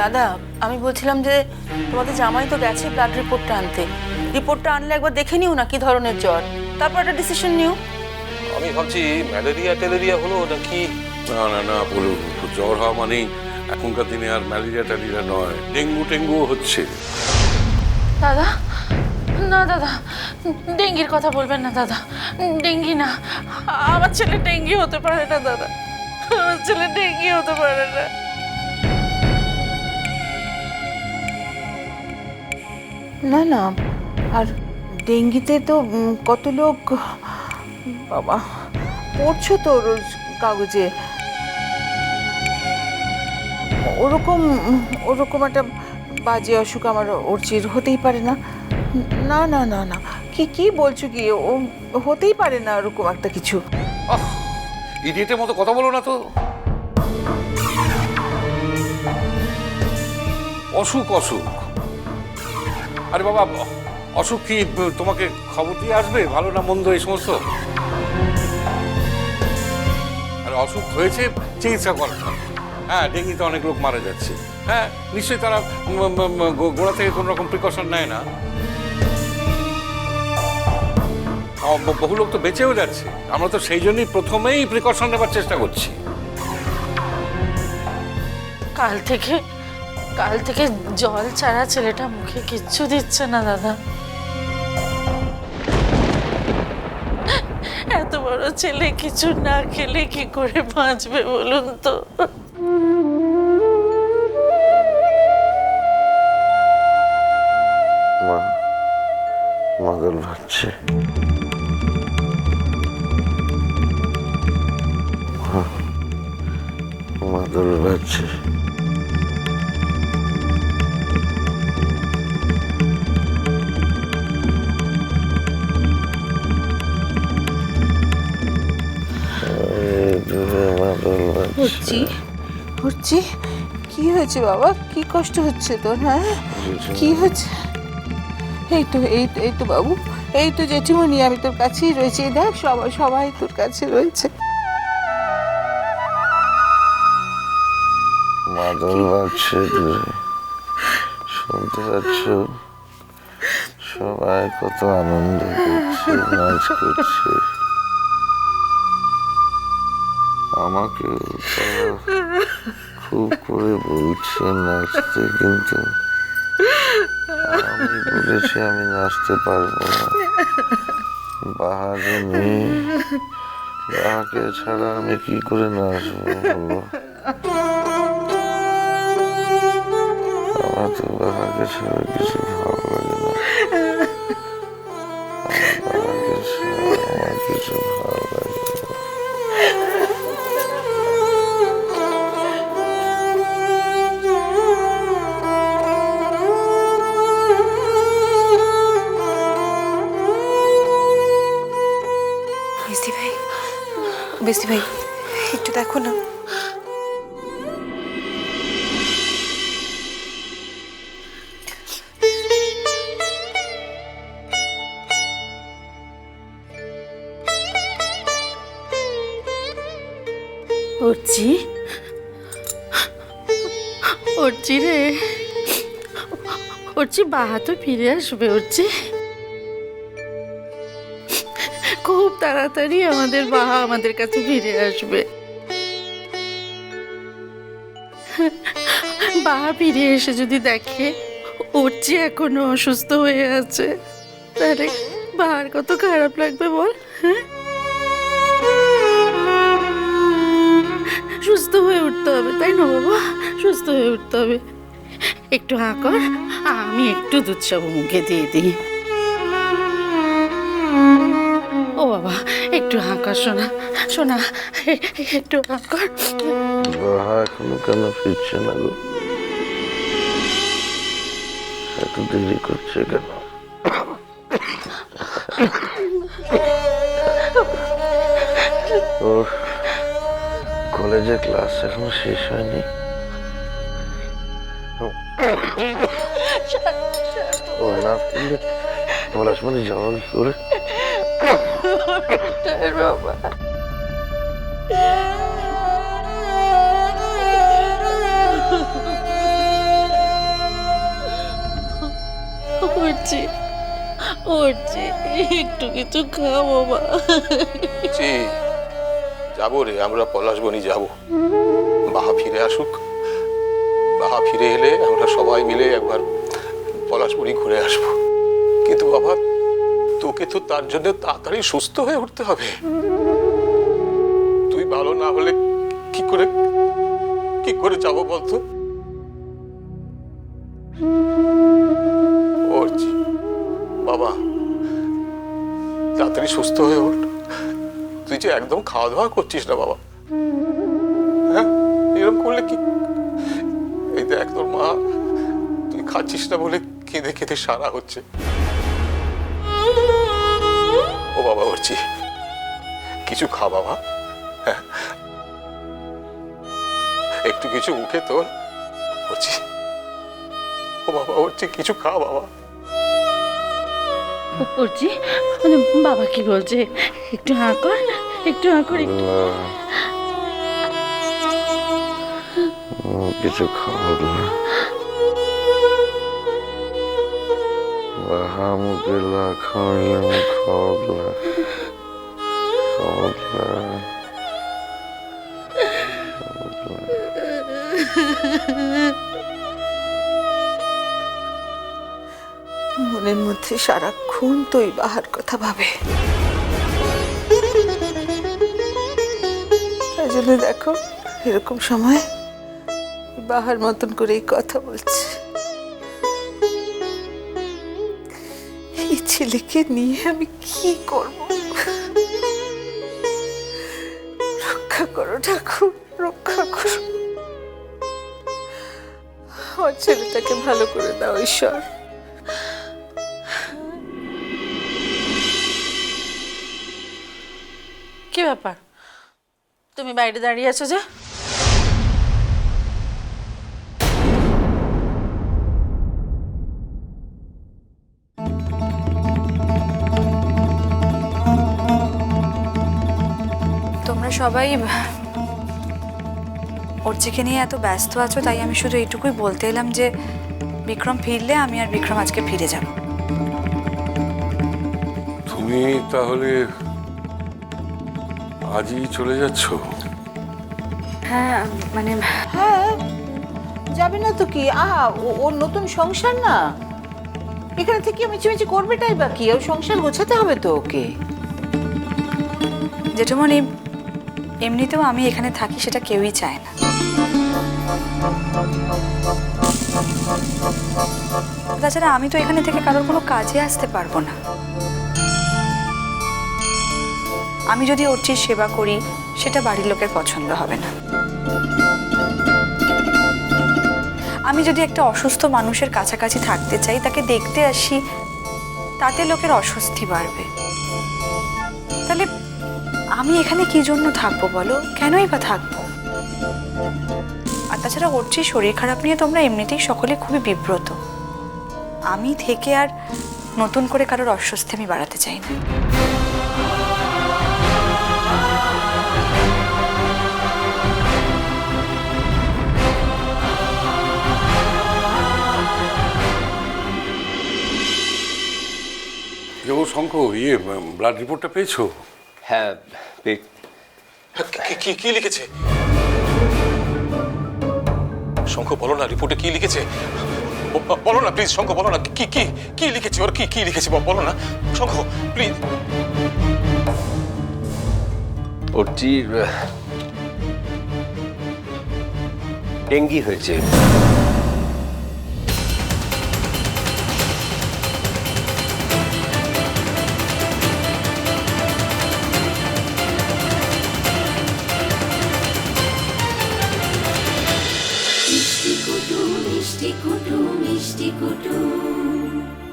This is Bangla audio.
দাদা আমি বলছিলাম যে তোমাদের জামাই তো গেছে ব্লাড রিপোর্টটা আনতে। রিপোর্টটা আনলে একবার দেখে নিও না কি ধরনের জ্বর, তারপর একটা ডিসিশন নিও। আমি ভাবছি ম্যালেরিয়া ট্যালেরিয়া হলো নাকি। না না না বলুন, জ্বর হওয়া মানেই এখনকার দিনে আর ম্যালেরিয়া ট্যালেরিয়া নয়, ডেঙ্গু টেঙ্গুও হচ্ছে। দাদা না দাদা, ডেঙ্গির কথা বলবেন না দাদা, ডেঙ্গি না, আমার ছেলে ডেঙ্গি হতে পারে না দাদা, আমার ছেলে ডেঙ্গি হতে পারে না। না না, আর ডেঙ্গিতে তো কত লোক বাবা পড়ছো তো রোজ কাগজে, ওরকম ওরকম একটা বাজে অসুখ আমার অর্চির হতেই পারে না। না না না না, কি কি বলছো কি, ও হতেই পারে না ওরকম একটা কিছু। ইডিয়েটের মতো কথা বলো না তো। অসুখ অসুখ, আরে বাবা অসুখ কি তোমাকে খবর দিয়ে আসবে ভালো না মন্দ এই সমস্ত? আর অসুখ হয়েছে চিকিৎসা করা। হ্যাঁ, ডেঙ্গিতে অনেক লোক মারা যাচ্ছে, হ্যাঁ নিশ্চয়ই তারা গোড়া থেকে কোনো রকম প্রিকশন নেয় না। বহু লোক তো বেঁচেও যাচ্ছে, আমরা তো সেই জন্যই প্রথমেই প্রিকশন নেবার চেষ্টা করছি। কাল থেকে জল ছাড়া ছেলেটা মুখে কিচ্ছু দিচ্ছে না দাদা। এত বড় ছেলে কিছু না খেলে কি করে বাঁচবে বলুন তো। মাদল ভাবছে, মাদল ভাবছে। হচ্ছে কি হয়েছে বাবা, কি কষ্ট হচ্ছে তোর? হ্যাঁ কি হচ্ছে? এই তো বাবু, এই তো জেঠিমণি, আমি তোর কাছেই রয়েছি, দেখ সবাই সবাই তোর কাছে রয়েছে। মাদল বাজছে দূরে, শুনতে পাচ্ছ? সবাই কত আনন্দ করছে, নাচ করছে। আমাকে খুব করে বলছে নাচতে, কিন্তু আমি বলেছি আমি নাচতে পারবো না। বাহারে নেই, বাহাকে ছাড়া আমি কি করে নাচবো বলো? আমার তো বাহাকে ছাড়া কিছু ভালো লাগে না। বাহাকে ছাড়া আমার কিছু ভালো লাগে না। বেশি ভাই একটু দেখো না। অর্চি রে, অর্চি বাহা তো ফিরে আসবে। অর্চি খুব তাড়াতাড়ি আমাদের বাহা আমাদের কাছে ফিরে আসবে। বাহা ফিরে এসে যদি দেখে অর্চি এখনো অসুস্থ হয়ে আছে, তাহলে বাহার কত খারাপ লাগবে বল? হ্যাঁ, সুস্থ হয়ে উঠতে হবে, তাই না বাবা? সুস্থ হয়ে উঠতে হবে। একটু হাঁ কর, আমি একটু দুধ সব মুখে দিয়ে দিই। ও বাবা একটু হাঁ কর সোনা, সোনা একটু হাঁ কর। বাহা এখনো কেন ফিরছে না গো? এত দেরি করছে কেন? ওর কলেজে ক্লাস এখনো শেষ হয়নি। ও না ফিরলে পলাশমণি যাওয়া কি করে? বাবা উঠছি উঠছি, একটু কিছু খাও বাবা। জি যাবো রে, আমরা পলাশবনি যাব। বাহা ফিরে আসুক, বাহা ফিরে এলে আমরা সবাই মিলে একবার পলাশবনি ঘুরে আসবো। কিন্তু বাবা, তোকে তো তার জন্য তাড়াতাড়ি সুস্থ হয়ে উঠতে হবে। তুই ভালো না হলে কি করে যাবো বলতো? অর্চি বাবা, তাড়াতাড়ি সুস্থ হয়ে ওঠ। তুই যে একদম খাওয়া দাওয়া করছিস না বাবা। হ্যাঁ, এরকম করলে কি? এই দেখ তোর মা, তুই খাচ্ছিস না বলে কেঁদে কেঁদে সারা হচ্ছে। ও বাবা অর্চি, কিছু খা বাবা। হ্যাঁ, একটু কিছু মুখে তোল অর্চি। ও বাবা অর্চি, কিছু খা বাবা। উঠছি, মানে বাবা কি বলছে? একটু হাঁ কর, একটু হাঁ কর, একটু। কিছু খাবো না, বাহামুকে খাওয়াইলাম, খাওয়াবলা খাওয়াবলা। মনের মধ্যে সারাক্ষণ তো ওই বাহার কথা ভাবে। তাই জন্য দেখো এরকম সময় বাহার মতন করেই কথা বলছে। এই ছেলেকে নিয়ে আমি কি করব? রক্ষা করো ঠাকুর, রক্ষা করো। আমার ছেলেটাকে ভালো করে দাও ঈশ্বর। কি ব্যাপার, তুমি বাইরে দাঁড়িয়ে আছো যে? তোমরা সবাই অর্চিকে নিয়ে এত ব্যস্ত আছো, তাই আমি শুধু এইটুকুই বলতে এলাম যে বিক্রম ফিরলে আমি আর বিক্রম আজকে ফিরে যাব। তুমি তাহলে আজই চলে যাচ্ছ? হ্যাঁ মানে হ্যাঁ, যাবে না তো কি? ওর নতুন সংসার না, এখানে থেকে মিছিমিছি করবেটাই বা কি? ওর সংসার গোছাতে হবে তো ওকে। জেঠুমনি, এমনিতেও আমি এখানে থাকি সেটা কেউই চায় না। তাছাড়া আমি তো এখানে থেকে কারোর কোনো কাজে আসতে পারবো না। আমি যদি অর্চির সেবা করি সেটা বাড়ির লোকের পছন্দ হবে না। আমি যদি একটা অসুস্থ মানুষের কাছাকাছি থাকতে চাই, তাকে দেখতে আসি, তাতে লোকের অস্বস্তি বাড়বে। তাহলে আমি এখানে কি জন্য থাকবো বলো? কেনই বা থাকবো? আর তাছাড়া অর্চির শরীর খারাপ নিয়ে তোমরা এমনিতেই সকলে খুবই বিব্রত। আমি থেকে আর নতুন করে কারোর অস্বস্তি আমি বাড়াতে চাই না। ও শঙ্খ, ব্লাড রিপোর্টটা পেয়েছো? হ্যাঁ, কি লিখেছে শঙ্খ? বলো না রিপোর্টে কি লিখেছে, বলো না প্লিজ শঙ্খ, বলো না কি লিখেছে ওর, কি লিখেছে বলো না শঙ্খ প্লিজ। অর্চির ডেঙ্গি হয়েছে। মিষ্টি কুটু মিষ্টি কুটু মিষ্টি কুটু